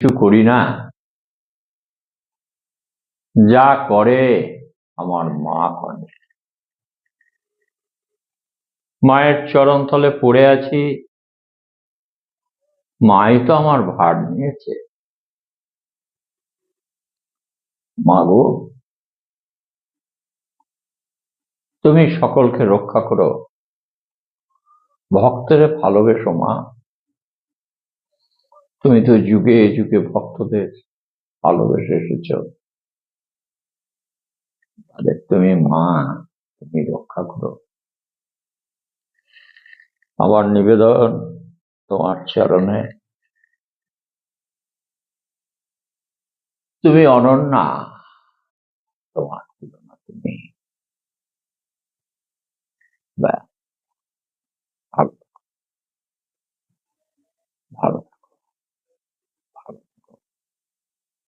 কিছু করি না, যা করে আমার মা করে। মায়ের চরণতলে পড়ে আছি, মাই তো আমার ভার নিয়েছে। মা গো, তুমি সকলকে রক্ষা করো, ভক্তের ভালোবেসো মা। তুমি তো যুগে যুগে ভক্তদের ভালোবেসে এসেছ, তাদের তুমি মা, তুমি রক্ষা করো। আমার নিবেদন তোমার চরণে, তুমি অনন্যা, তোমার তুলনা তুমি। ভালো ভালো।